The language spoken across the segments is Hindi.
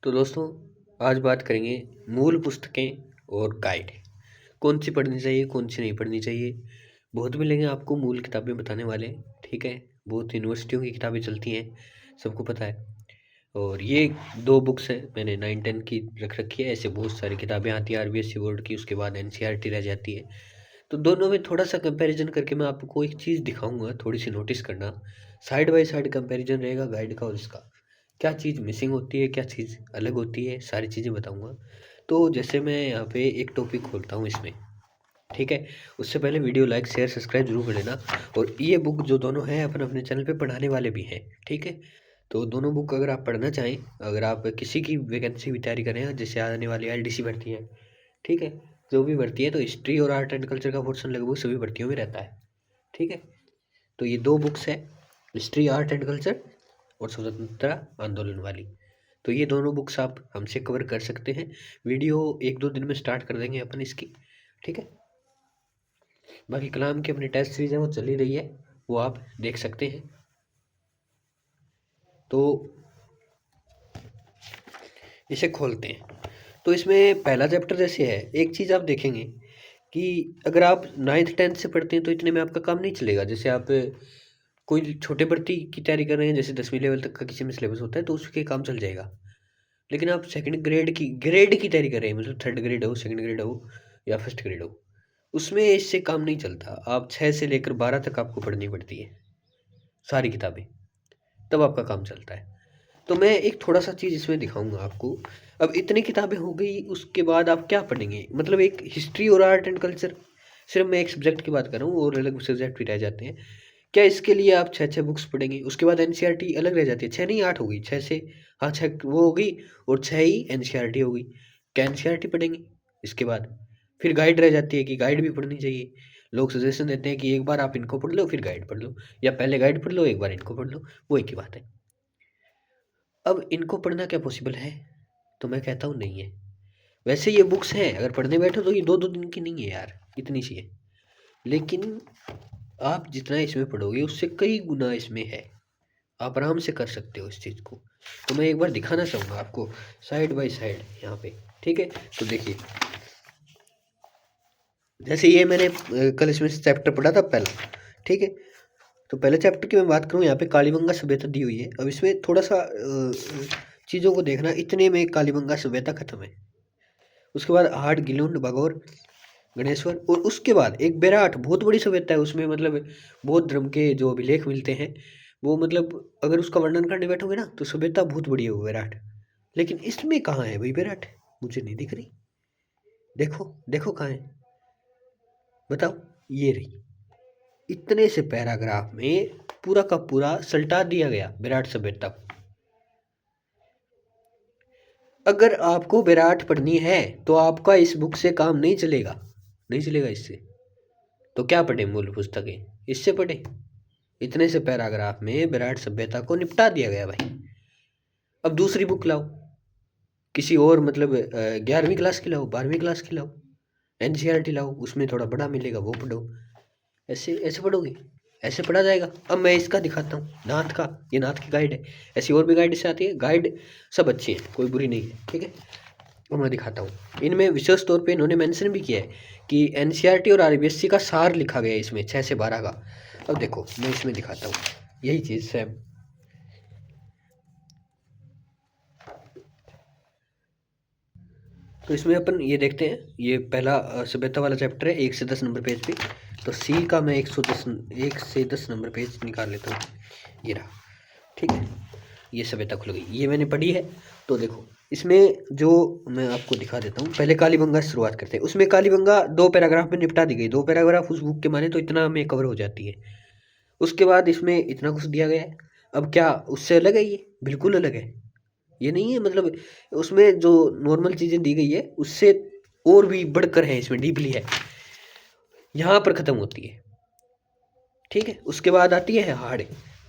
तो दोस्तों, आज बात करेंगे मूल पुस्तकें और गाइड। कौन सी पढ़नी चाहिए, कौन सी नहीं पढ़नी चाहिए। बहुत मिलेंगे आपको मूल किताबें बताने वाले, ठीक है। बहुत यूनिवर्सिटियों की किताबें चलती हैं, सबको पता है। और ये दो बुक्स हैं, मैंने 9-10 की रख रखी है। ऐसे बहुत सारी किताबें आती हैं आरबीएससी बोर्ड की, उसके बाद एनसीईआरटी रह जाती है। तो दोनों में थोड़ा सा कंपैरिजन करके मैं आपको एक चीज़ दिखाऊंगा, थोड़ी सी नोटिस करना। साइड बाय साइड कंपैरिजन रहेगा गाइड का और इसका। क्या चीज़ मिसिंग होती है, क्या चीज़ अलग होती है, सारी चीज़ें बताऊंगा। तो जैसे मैं यहाँ पे एक टॉपिक खोलता हूँ इसमें, ठीक है। उससे पहले वीडियो लाइक शेयर सब्सक्राइब जरूर कर लेना। और ये बुक जो दोनों हैं अपन अपने चैनल पे पढ़ाने वाले भी हैं, ठीक है। तो दोनों बुक अगर आप पढ़ना चाहें, अगर आप किसी की वैकेंसी की तैयारी करें, जैसे आने वाली एलडीसी भर्ती है, ठीक है, जो भी भर्ती है, तो हिस्ट्री और आर्ट एंड कल्चर का पोर्शन लगभग सभी भर्तियों में रहता है, ठीक है। तो ये दो बुक्स है, हिस्ट्री आर्ट एंड कल्चर और स्वतंत्रता आंदोलन वाली। तो ये दोनों बुक्स आप हमसे कवर कर सकते हैं। वीडियो 1-2 दिन में स्टार्ट कर देंगे अपन इसकी, ठीक है। बाकी कलाम की अपनी टेस्ट सीरीज है, वो चल ही रही है, वो आप देख सकते हैं। तो इसे खोलते हैं। तो इसमें पहला चैप्टर जैसे है, एक चीज़ आप देखेंगे कि अगर आप 9th-10th से पढ़ते हैं तो इतने में आपका काम नहीं चलेगा। जैसे आप कोई छोटे भर्ती की तैयारी कर रहे हैं, जैसे 10वीं लेवल तक का किसी में सिलेबस होता है, तो उसके काम चल जाएगा। लेकिन आप सेकंड ग्रेड की तैयारी कर रहे हैं, मतलब थर्ड ग्रेड हो, सेकंड ग्रेड हो या फर्स्ट ग्रेड हो, उसमें इससे काम नहीं चलता। आप 6 से लेकर 12 तक आपको पढ़नी पड़ती है सारी किताबें, तब आपका काम चलता है। तो मैं एक थोड़ा सा चीज़ इसमें दिखाऊंगा आपको। अब इतनी किताबें हो गई, उसके बाद आप क्या पढ़ेंगे। मतलब एक हिस्ट्री और आर्ट एंड कल्चर, सिर्फ मैं एक सब्जेक्ट की बात कर रहा हूँ, और अलग सब्जेक्ट भी रह जाते हैं। क्या इसके लिए आप 6-6 बुक्स पढ़ेंगे? उसके बाद एनसीईआरटी अलग रह जाती है, 6 नहीं 8 हो गई, 6 से, हाँ 6 वो हो गई, और 6 ही एनसीईआरटी हो गई। क्या एनसीईआरटी पढ़ेंगे? इसके बाद फिर गाइड रह जाती है कि गाइड भी पढ़नी चाहिए। लोग सजेशन देते हैं कि एक बार आप इनको पढ़ लो फिर गाइड पढ़ लो, या पहले गाइड पढ़ लो एक बार इनको पढ़ लो, वो एक ही बात है। अब इनको पढ़ना क्या पॉसिबल है? तो मैं कहता हूँ नहीं है। वैसे ये बुक्स हैं, अगर पढ़ने बैठो तो ये 2-2 दिन की नहीं है यार, इतनी सी है। लेकिन आप जितना इसमें पढ़ोगे उससे कई गुना इसमें है, आप आराम से कर सकते हो इस चीज़ को। तो मैं एक बार दिखाना चाहूँगा आपको साइड बाय साइड यहाँ पे, ठीक है। तो देखिए, जैसे ये मैंने कल इसमें से चैप्टर पढ़ा था पहला, ठीक है। तो पहले चैप्टर की मैं बात करूँ, यहाँ पे कालीबंगा सभ्यता दी हुई है। अब इसमें थोड़ा सा चीज़ों को देखना, इतने में कालीबंगा सभ्यता खत्म है। उसके बाद हाट गिलुंड बागौर गणेश्वर, और उसके बाद एक बेराट बहुत बड़ी सभ्यता है। उसमें मतलब बौद्ध धर्म के जो अभिलेख मिलते हैं, वो मतलब अगर उसका वर्णन करने बैठोगे ना तो सभ्यता बहुत बड़ी है वो बेराट। लेकिन इसमें कहाँ है भाई बेराट? मुझे नहीं दिख रही। देखो देखो कहाँ है, बताओ। ये रही, इतने से पैराग्राफ में पूरा का पूरा सल्टा दिया गया विराट सभ्यता को। अगर आपको विराट पढ़नी है तो आपका इस बुक से काम नहीं चलेगा, नहीं चलेगा इससे। तो क्या पढ़े? मूल पुस्तकें, इससे पढ़े। इतने से पैराग्राफ में विराट सभ्यता को निपटा दिया गया भाई। अब दूसरी बुक लाओ, किसी और मतलब 11वीं क्लास की लाओ, 12वीं क्लास की लाओ, एनसीईआरटी लाओ, उसमें थोड़ा बड़ा मिलेगा, वो पढ़ो। ऐसे ऐसे पढ़ोगे? ऐसे पढ़ा जाएगा? अब मैं इसका दिखाता हूँ, नाथ का। ये नाथ की गाइड है, ऐसी और भी गाइड से आती है। गाइड सब अच्छी है, कोई बुरी नहीं है, ठीक है। और मैं दिखाता हूँ, इनमें विशेष तौर पे इन्होंने मेंशन भी किया है कि एनसीईआरटी और आरबीएससी का सार लिखा गया है इसमें, 6 से 12 का। अब देखो मैं इसमें दिखाता हूँ यही चीज़ सेम। तो इसमें अपन ये देखते हैं, ये पहला सभ्यता वाला चैप्टर है, 1 से 10 नंबर पेज पे। तो सी का मैं 1 से 10 नंबर पेज निकाल लेता हूँ, ये रहा, ठीक है। ये सभ्यता खुल गई, ये मैंने पढ़ी है। तो देखो इसमें जो मैं आपको दिखा देता हूँ, पहले कालीबंगा से शुरुआत करते हैं। उसमें कालीबंगा 2 पैराग्राफ में निपटा दी गई, 2 पैराग्राफ उस बुक के माने तो इतना में कवर हो जाती है। उसके बाद इसमें इतना कुछ दिया गया है। अब क्या उससे अलग है? ये बिल्कुल अलग है। ये नहीं है मतलब, उसमें जो नॉर्मल चीज़ें दी गई है उससे और भी बढ़कर है, इसमें डीपली है, यहाँ पर ख़त्म होती है, ठीक है। उसके बाद आती है हाड़।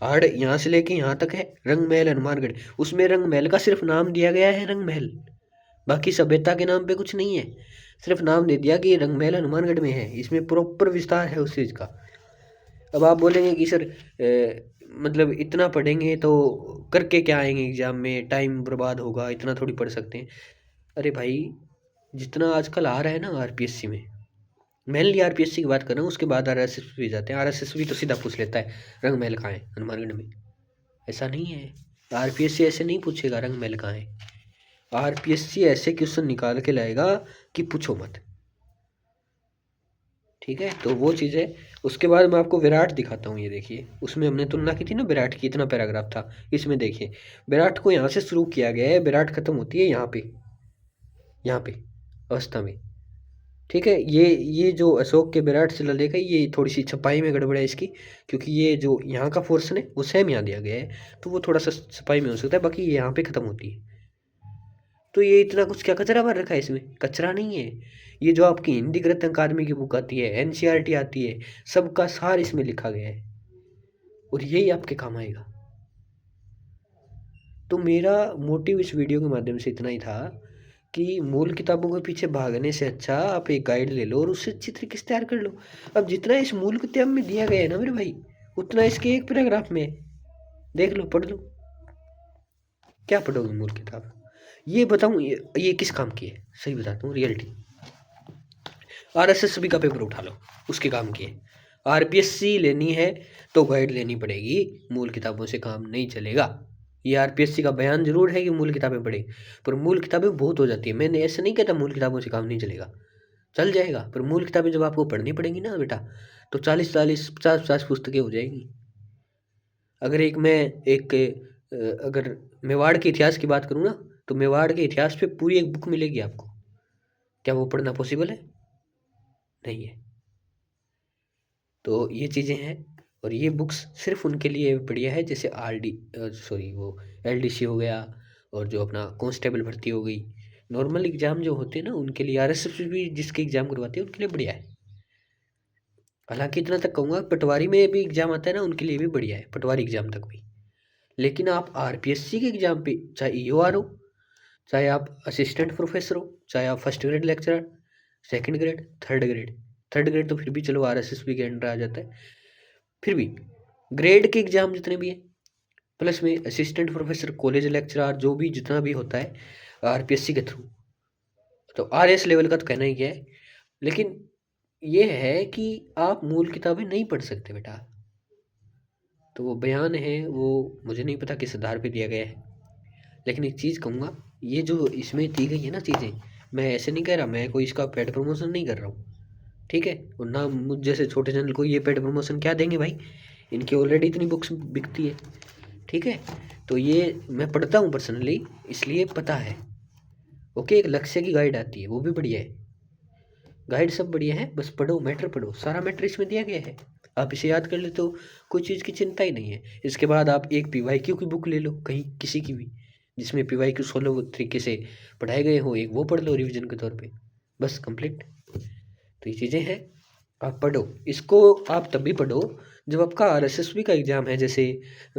हाड़ यहाँ से लेके यहाँ तक है, रंग महल हनुमानगढ़। उसमें रंग महल का सिर्फ नाम दिया गया है, रंग महल। बाकी सभ्यता के नाम पे कुछ नहीं है, सिर्फ नाम दे दिया कि रंग महल हनुमानगढ़ में है। इसमें प्रॉपर विस्तार है उस चीज़ का। अब आप बोलेंगे कि सर मतलब इतना पढ़ेंगे तो करके क्या आएंगे एग्ज़ाम में, टाइम बर्बाद होगा, इतना थोड़ी पढ़ सकते हैं। अरे भाई, जितना आजकल आ रहा है ना आरपीएससी में, मेनली आरपीएससी की बात कर रहा हूँ, उसके बाद आरएसएस भी जाते हैं। आरएसएस भी तो सीधा पूछ लेता है रंग महल कहाँ है हनुमानगढ़ में। ऐसा नहीं है, आरपीएससी ऐसे नहीं पूछेगा रंग महल कहाँ है। आरपीएससी ऐसे क्वेश्चन निकाल के लाएगा कि पूछो मत। ठीक है, तो वो चीज़ है। उसके बाद मैं आपको विराट दिखाता हूँ। ये देखिए, उसमें हमने तुलना की थी ना विराट की, इतना पैराग्राफ था। इसमें देखिए, विराट को यहाँ से शुरू किया गया है, विराट खत्म होती है यहाँ पे अवस्था में। ठीक है, ये जो अशोक के विराट से लड़ेगा, ये थोड़ी सी छपाई में गड़बड़ है इसकी, क्योंकि ये जो यहाँ का पोर्शन है वो सेम यहाँ दिया गया है, तो वो थोड़ा सा छपाई में हो सकता है, बाकी ये यहाँ पे ख़त्म होती है। तो ये इतना कुछ क्या कचरा भर रखा है इसमें? कचरा नहीं है। ये जो आपकी हिंदी गद्य अकादमी की बुक आती है, एनसीईआरटी आती है, सबका सार इसमें लिखा गया है और यही आपके काम आएगा। तो मेरा मोटिव इस वीडियो के माध्यम से इतना ही था कि मूल किताबों के पीछे भागने से अच्छा आप एक गाइड ले लो और उससे अच्छी तरीके से तैयार कर लो। अब जितना इस मूल किताब में दिया गया है ना मेरे भाई, उतना इसके एक पैराग्राफ में है। देख लो, पढ़ लो। क्या पढ़ोगे मूल किताब? ये बताऊँ, ये किस काम की है? सही बताता हूँ, रियलिटी। आरएसएस का पेपर उठा लो, उसके काम की है। आरपीएससी लेनी है तो गाइड लेनी पड़ेगी, मूल किताबों से काम नहीं चलेगा। ये आरपीएससी का बयान जरूर है कि मूल किताबें पढ़े, पर मूल किताबें बहुत हो जाती है। मैंने ऐसे नहीं कहता मूल किताबों से काम नहीं चलेगा, चल जाएगा, पर मूल किताबें जब आपको पढ़नी पड़ेंगी ना बेटा, तो 40-40, 50-50 पुस्तकें हो जाएंगी। अगर अगर मेवाड़ के इतिहास की बात करूँ ना, तो मेवाड़ के इतिहास पे पूरी एक बुक मिलेगी आपको। क्या वो पढ़ना पॉसिबल है? नहीं है। तो ये चीज़ें हैं, और ये बुक्स सिर्फ उनके लिए बढ़िया है जैसे वो एलडीसी हो गया, और जो अपना कांस्टेबल भर्ती हो गई। नॉर्मल एग्जाम जो होते हैं ना उनके लिए, आरएसएस भी जिसके एग्जाम करवाती है उनके लिए बढ़िया है। हालांकि इतना तक कहूँगा, पटवारी में भी एग्जाम आता है ना, उनके लिए भी बढ़िया है, पटवारी एग्जाम तक भी। लेकिन आप आरपीएससी के एग्जाम पे, चाहे ईओआर हो, चाहे आप असिस्टेंट प्रोफेसर हो, चाहे आप first grade lecturer, second grade, third grade तो फिर भी चलो आरएसएसबी के अंडर आ जाता है, फिर भी ग्रेड के एग्जाम जितने भी हैं, प्लस में असिस्टेंट प्रोफेसर, कॉलेज लेक्चरर, जो भी जितना भी होता है आरपीएससी के थ्रू, तो आरएस लेवल का तो कहना ही क्या है। लेकिन ये है कि आप मूल किताबें नहीं पढ़ सकते बेटा। तो वो बयान है, वो मुझे नहीं पता किस आधार पे दिया गया है, लेकिन एक चीज़ कहूँगा, ये जो इसमें दी गई है ना चीज़ें, मैं ऐसे नहीं कह रहा, मैं कोई इसका पेड प्रमोशन नहीं कर रहा हूँ। ठीक है, और ना मुझ जैसे छोटे चैनल को ये पेड प्रमोशन क्या देंगे भाई, इनकी ऑलरेडी इतनी बुक्स बिकती है। ठीक है, तो ये मैं पढ़ता हूँ पर्सनली, इसलिए पता है। ओके, एक लक्ष्य की गाइड आती है, वो भी बढ़िया है। गाइड सब बढ़िया है, बस पढ़ो, मैटर पढ़ो, सारा मैटर इसमें दिया गया है। आप इसे याद कर ले तो कोई चीज़ की चिंता ही नहीं है। इसके बाद आप एक पीवाईक्यू की बुक ले लो, कहीं किसी की भी, जिसमें पीवाईक्यू सोलो तरीके से पढ़ाए गए हो, एक वो पढ़ लो रिवीजन के तौर पे, बस कंप्लीट। तो ये चीज़ें हैं, आप पढ़ो इसको। आप तब भी पढ़ो जब आपका आरएसएसबी का एग्ज़ाम है। जैसे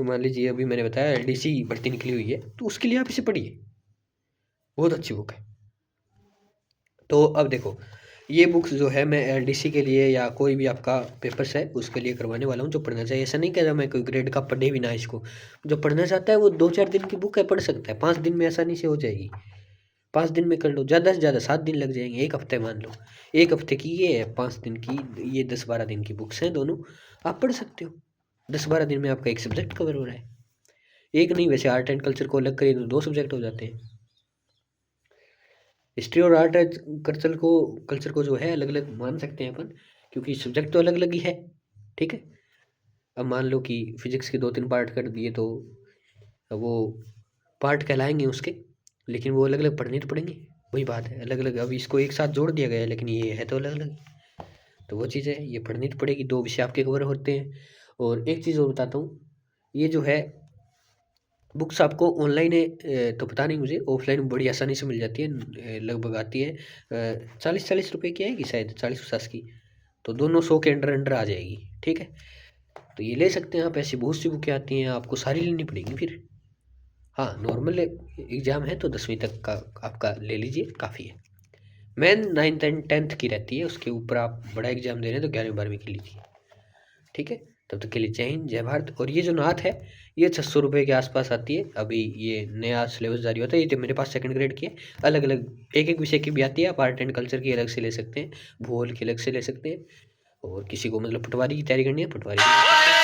मान लीजिए अभी मैंने बताया एलडीसी भर्ती निकली हुई है, तो उसके लिए आप इसे पढ़िए, बहुत अच्छी बुक है। तो अब देखो, ये बुक्स जो है मैं एलडीसी के लिए या कोई भी आपका पेपर्स है उसके लिए करवाने वाला हूँ, जो पढ़ना चाहिए। ऐसा नहीं कह रहा मैं कोई ग्रेड का पढ़े भी ना इसको। जो पढ़ना चाहता है वो 2-4 दिन की बुक है, पढ़ सकता है, 5 दिन में आसानी से हो जाएगी। 5 दिन में कर लो, ज़्यादा से ज़्यादा 7 दिन लग जाएंगे, एक हफ्ते मान लो। एक हफ्ते की ये है, 5 दिन की ये, 10-12 दिन की बुक्स हैं दोनों, आप पढ़ सकते हो। 10-12 दिन में आपका एक सब्जेक्ट कवर हो रहा है। एक नहीं, वैसे आर्ट एंड कल्चर को अलग करें तो 2 सब्जेक्ट हो जाते हैं। हिस्ट्री और आर्ट कल्चर को जो है अलग अलग मान सकते हैं अपन, क्योंकि सब्जेक्ट तो अलग अलग ही है। ठीक है, अब मान लो कि फिजिक्स के 2-3 पार्ट कर दिए तो वो पार्ट कहलाएंगे उसके, लेकिन वो अलग अलग पढ़ने तो पड़ेंगे। वही बात है, अलग अलग। अब इसको एक साथ जोड़ दिया गया है, लेकिन ये है तो अलग अलग। तो वो चीज़ है, ये पढ़नी तो पड़ेगी, 2 विषय आपके कवर होते हैं। और एक चीज़ और बताता हूँ, ये जो है बुक्स आपको ऑनलाइन है तो पता नहीं मुझे, ऑफलाइन बड़ी आसानी से मिल जाती है, लगभग आती है 40-40 रुपए की आएगी शायद, 40-50 की। तो दोनों 100 के अंडर अंडर आ जाएगी। ठीक है, तो ये ले सकते हैं आप। ऐसी बहुत सी बुकें आती हैं, आपको सारी लेनी पड़ेंगी फिर। हाँ, नॉर्मल एग्ज़ाम है तो 10वीं तक का आपका ले लीजिए, काफ़ी है। मेन 9th एंड 10th की रहती है, उसके ऊपर आप बड़ा एग्ज़ाम दे रहे हैं तो 11वीं 12वीं की लीजिए। ठीक है, तब तक के लिए जय हिंद, जय भारत। और ये जो नात है ये 600 रुपये के आसपास आती है। अभी ये नया सिलेबस जारी होता है। ये तो मेरे पास सेकंड ग्रेड की है। अलग अलग एक एक विषय की भी आती है। आप आर्ट एंड कल्चर की अलग से ले सकते हैं, भूगोल की अलग से ले सकते हैं, और किसी को मतलब पटवारी की तैयारी करनी है पटवारी की ले सकते हैं।